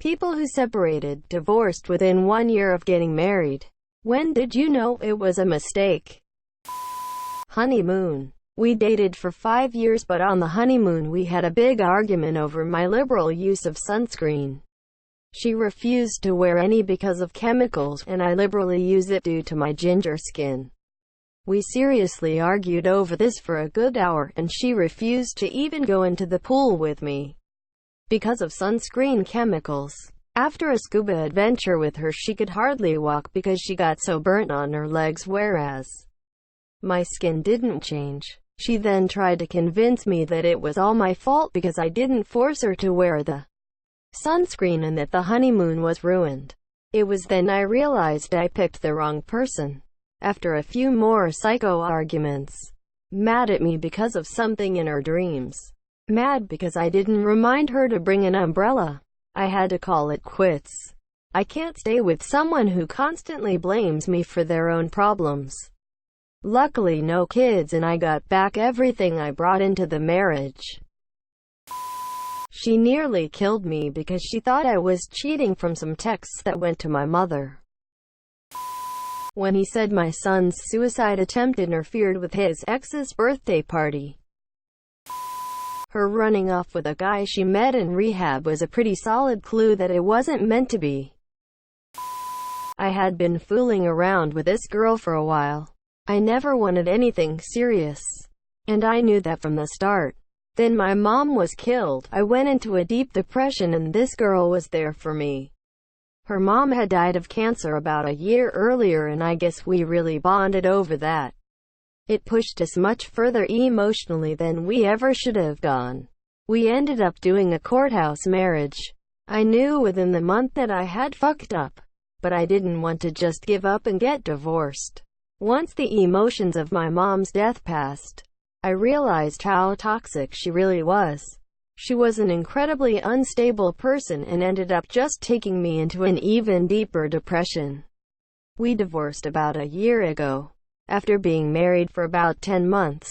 People who separated, divorced within 1 year of getting married. When did you know it was a mistake? Honeymoon. We dated for 5 years, but on the honeymoon we had a big argument over my liberal use of sunscreen. She refused to wear any because of chemicals, and I liberally use it due to my ginger skin. We seriously argued over this for a good hour, and she refused to even go into the pool with me because of sunscreen chemicals. After a scuba adventure with her, she could hardly walk because she got so burnt on her legs, whereas my skin didn't change. She then tried to convince me that it was all my fault because I didn't force her to wear the sunscreen and that the honeymoon was ruined. It was then I realized I picked the wrong person. After a few more psycho arguments, mad at me because of something in her dreams, mad because I didn't remind her to bring an umbrella, I had to call it quits. I can't stay with someone who constantly blames me for their own problems. Luckily no kids, and I got back everything I brought into the marriage. She nearly killed me because she thought I was cheating from some texts that went to my mother. When he said my son's suicide attempt interfered with his ex's birthday party. Her running off with a guy she met in rehab was a pretty solid clue that it wasn't meant to be. I had been fooling around with this girl for a while. I never wanted anything serious, and I knew that from the start. Then my mom was killed. I went into a deep depression, and this girl was there for me. Her mom had died of cancer about a year earlier, and I guess we really bonded over that. It pushed us much further emotionally than we ever should have gone. We ended up doing a courthouse marriage. I knew within the month that I had fucked up, but I didn't want to just give up and get divorced. Once the emotions of my mom's death passed, I realized how toxic she really was. She was an incredibly unstable person and ended up just taking me into an even deeper depression. We divorced about a year ago, after being married for about 10 months,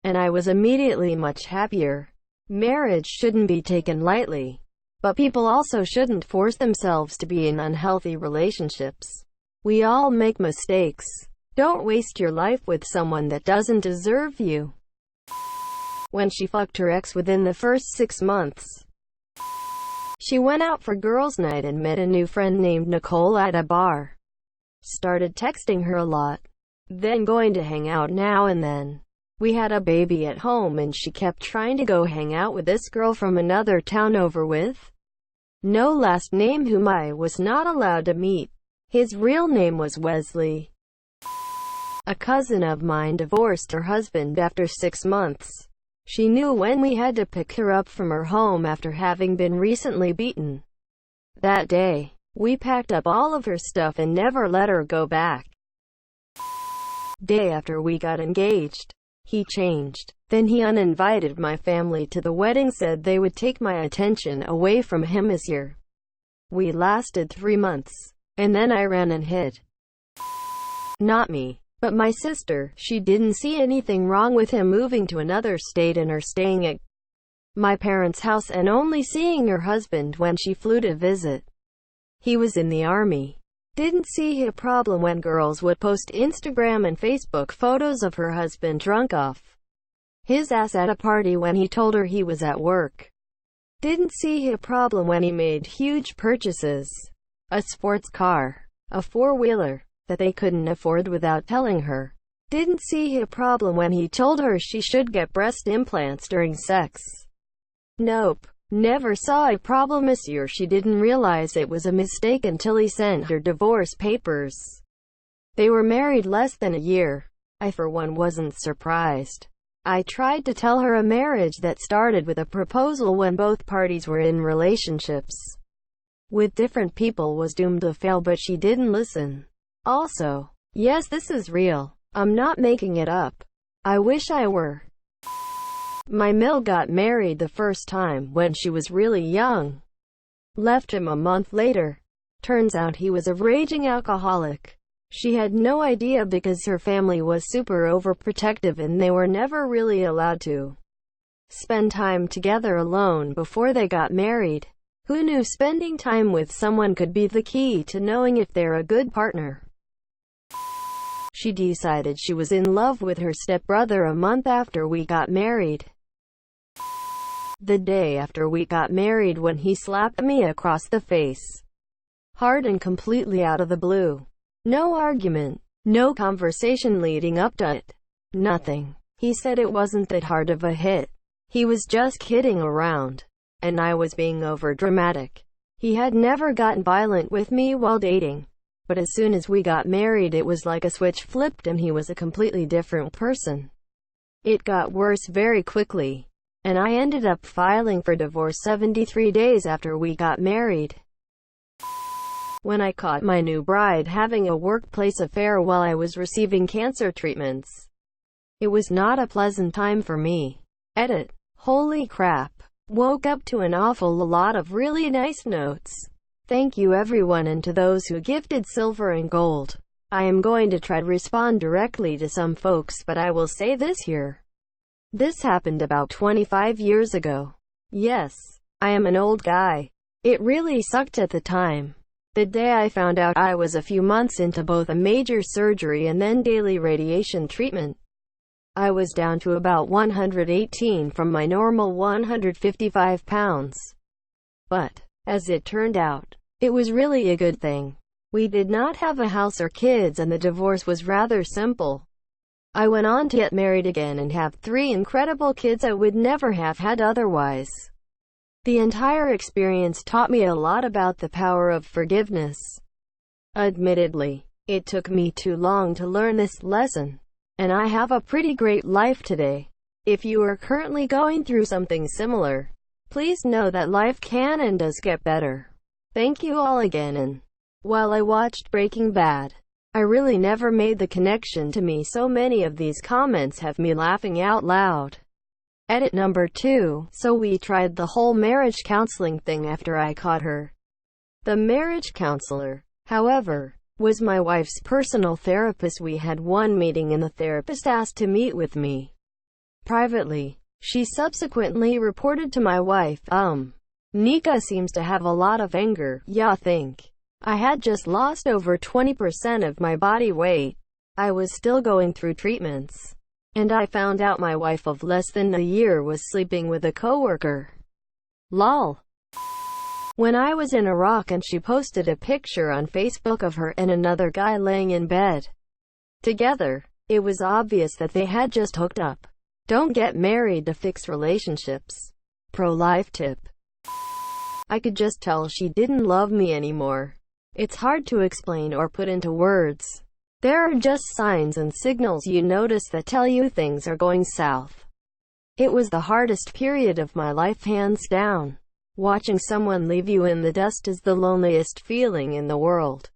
and I was immediately much happier. Marriage shouldn't be taken lightly, but people also shouldn't force themselves to be in unhealthy relationships. We all make mistakes. Don't waste your life with someone that doesn't deserve you. When she fucked her ex within the first 6 months, she went out for girls' night and met a new friend named Nicole at a bar. Started texting her a lot, then going to hang out now and then. We had a baby at home, and she kept trying to go hang out with this girl from another town over with no last name whom I was not allowed to meet. His real name was Wesley. A cousin of mine divorced her husband after 6 months. She knew when we had to pick her up from her home after having been recently beaten. That day, we packed up all of her stuff and never let her go back. Day after we got engaged, he changed. Then he uninvited my family to the wedding, said they would take my attention away from him this year. We lasted 3 months, and then I ran and hid. Not me, but my sister. She didn't see anything wrong with him moving to another state and her staying at my parents' house and only seeing her husband when she flew to visit. He was in the army. Didn't see a problem when girls would post Instagram and Facebook photos of her husband drunk off his ass at a party when he told her he was at work. Didn't see a problem when he made huge purchases, a sports car, a four-wheeler, that they couldn't afford without telling her. Didn't see a problem when he told her she should get breast implants during sex. Nope. Never saw a problem this year. She didn't realize it was a mistake until he sent her divorce papers. They were married less than a year. I for one wasn't surprised. I tried to tell her a marriage that started with a proposal when both parties were in relationships with different people was doomed to fail, but she didn't listen. Also, yes, this is real. I'm not making it up. I wish I were. My Mill got married the first time when she was really young. Left him a month later. Turns out he was a raging alcoholic. She had no idea because her family was super overprotective and they were never really allowed to spend time together alone before they got married. Who knew spending time with someone could be the key to knowing if they're a good partner? She decided she was in love with her stepbrother a month after we got married. The day after we got married, when he slapped me across the face, hard and completely out of the blue. No argument, no conversation leading up to it. Nothing. He said it wasn't that hard of a hit. He was just kidding around, and I was being overdramatic. He had never gotten violent with me while dating, but as soon as we got married it was like a switch flipped and he was a completely different person. It got worse very quickly, and I ended up filing for divorce 73 days after we got married. When I caught my new bride having a workplace affair while I was receiving cancer treatments, it was not a pleasant time for me. Edit. Holy crap. Woke up to an awful lot of really nice notes. Thank you everyone, and to those who gifted silver and gold. I am going to try to respond directly to some folks, but I will say this here. This happened about 25 years ago. Yes, I am an old guy. It really sucked at the time. The day I found out I was a few months into both a major surgery and then daily radiation treatment. I was down to about 118 from my normal 155 pounds. But, as it turned out, it was really a good thing. We did not have a house or kids, and the divorce was rather simple. I went on to get married again and have 3 incredible kids I would never have had otherwise. The entire experience taught me a lot about the power of forgiveness. Admittedly, it took me too long to learn this lesson, and I have a pretty great life today. If you are currently going through something similar, please know that life can and does get better. Thank you all again. And while I watched Breaking Bad, I really never made the connection. To me, so many of these comments have me laughing out loud. Edit number 2. So we tried the whole marriage counseling thing after I caught her. The marriage counselor, however, was my wife's personal therapist. We had one meeting and the therapist asked to meet with me privately. She subsequently reported to my wife, Nika seems to have a lot of anger. Yeah, think. I had just lost over 20% of my body weight. I was still going through treatments, and I found out my wife of less than a year was sleeping with a coworker. Lol. When I was in Iraq and she posted a picture on Facebook of her and another guy laying in bed together, it was obvious that they had just hooked up. Don't get married to fix relationships. Pro-life tip. I could just tell she didn't love me anymore. It's hard to explain or put into words. There are just signs and signals you notice that tell you things are going south. It was the hardest period of my life, hands down. Watching someone leave you in the dust is the loneliest feeling in the world.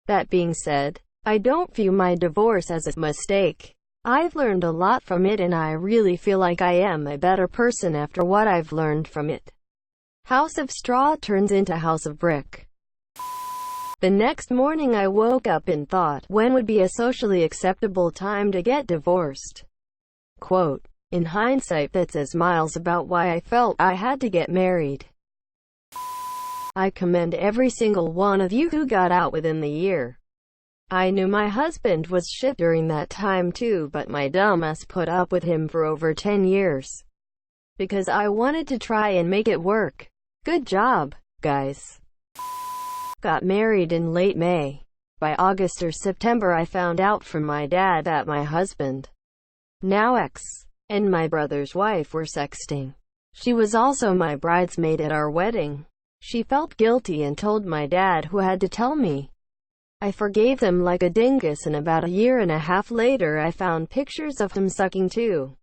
That being said, I don't view my divorce as a mistake. I've learned a lot from it, and I really feel like I am a better person after what I've learned from it. House of straw turns into house of brick. The next morning I woke up and thought, when would be a socially acceptable time to get divorced? Quote, in hindsight, that says miles about why I felt I had to get married. I commend every single one of you who got out within the year. I knew my husband was shit during that time too, but my dumbass put up with him for over 10 years. Because I wanted to try and make it work. Good job, guys. Got married in late May. By August or September I found out from my dad that my husband, now ex, and my brother's wife were sexting. She was also my bridesmaid at our wedding. She felt guilty and told my dad, who had to tell me. I forgave them like a dingus, and about a year and a half later I found pictures of him sucking 2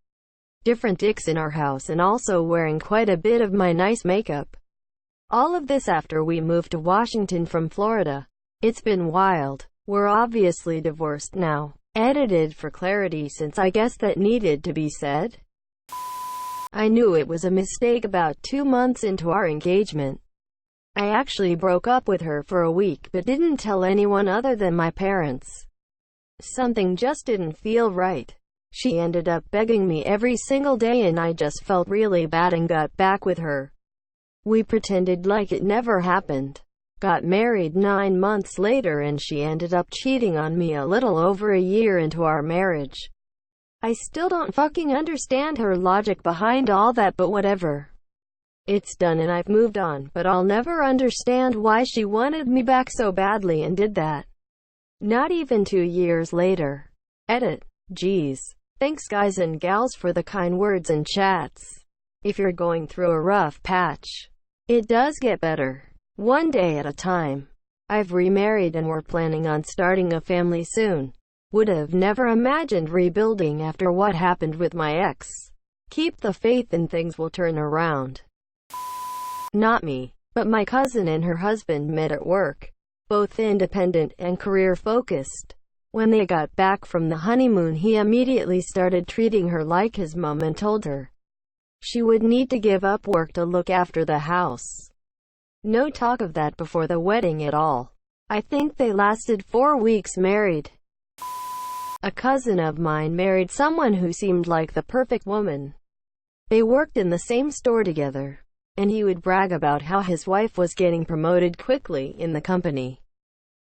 different dicks in our house and also wearing quite a bit of my nice makeup. All of this after we moved to Washington from Florida. It's been wild. We're obviously divorced now. Edited for clarity, since I guess that needed to be said. I knew it was a mistake about 2 months into our engagement. I actually broke up with her for a week but didn't tell anyone other than my parents. Something just didn't feel right. She ended up begging me every single day and I just felt really bad and got back with her. We pretended like it never happened. Got married 9 months later and she ended up cheating on me a little over a year into our marriage. I still don't fucking understand her logic behind all that, but whatever. It's done and I've moved on, but I'll never understand why she wanted me back so badly and did that. Not even 2 years later. Edit. Geez. Thanks guys and gals for the kind words and chats. If you're going through a rough patch, it does get better. One day at a time. I've remarried and we're planning on starting a family soon. Would have never imagined rebuilding after what happened with my ex. Keep the faith and things will turn around. Not me, but my cousin and her husband met at work. Both independent and career-focused. When they got back from the honeymoon, he immediately started treating her like his mom and told her she would need to give up work to look after the house. No talk of that before the wedding at all. I think they lasted 4 weeks married. A cousin of mine married someone who seemed like the perfect woman. They worked in the same store together, and he would brag about how his wife was getting promoted quickly in the company.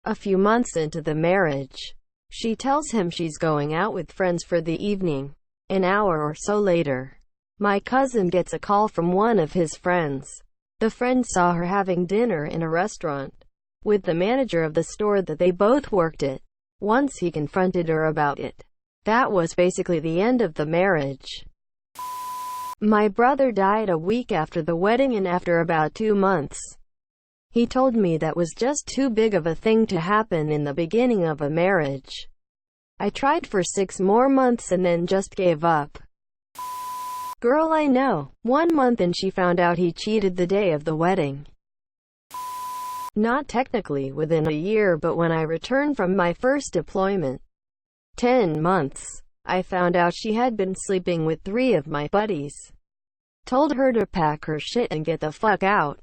A few months into the marriage, she tells him she's going out with friends for the evening. An hour or so later, my cousin gets a call from one of his friends. The friend saw her having dinner in a restaurant with the manager of the store that they both worked at. Once he confronted her about it, that was basically the end of the marriage. My brother died a week after the wedding, and after about 2 months, he told me that was just too big of a thing to happen in the beginning of a marriage. I tried for 6 more months and then just gave up. Girl I know, 1 month and she found out he cheated the day of the wedding. Not technically within a year, but when I returned from my first deployment, 10 months, I found out she had been sleeping with 3 of my buddies. Told her to pack her shit and get the fuck out.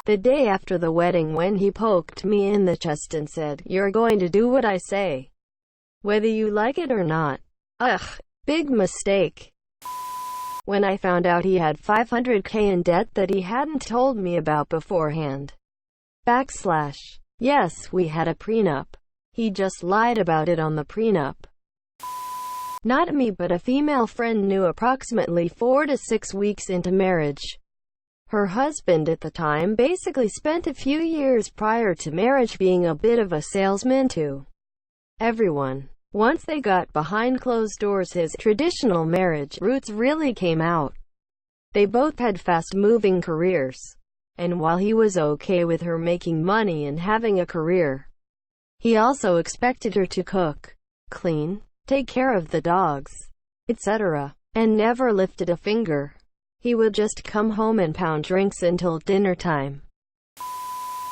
The day after the wedding, when he poked me in the chest and said, "You're going to do what I say, whether you like it or not." Ugh, big mistake. When I found out he had $500K in debt that he hadn't told me about beforehand. Yes, we had a prenup. He just lied about it on the prenup. Not me, but a female friend knew approximately 4 to 6 weeks into marriage. Her husband at the time basically spent a few years prior to marriage being a bit of a salesman to everyone. Once they got behind closed doors, his traditional marriage roots really came out. They both had fast-moving careers. And while he was okay with her making money and having a career, he also expected her to cook, clean, take care of the dogs, etc., and never lifted a finger. He would just come home and pound drinks until dinner time.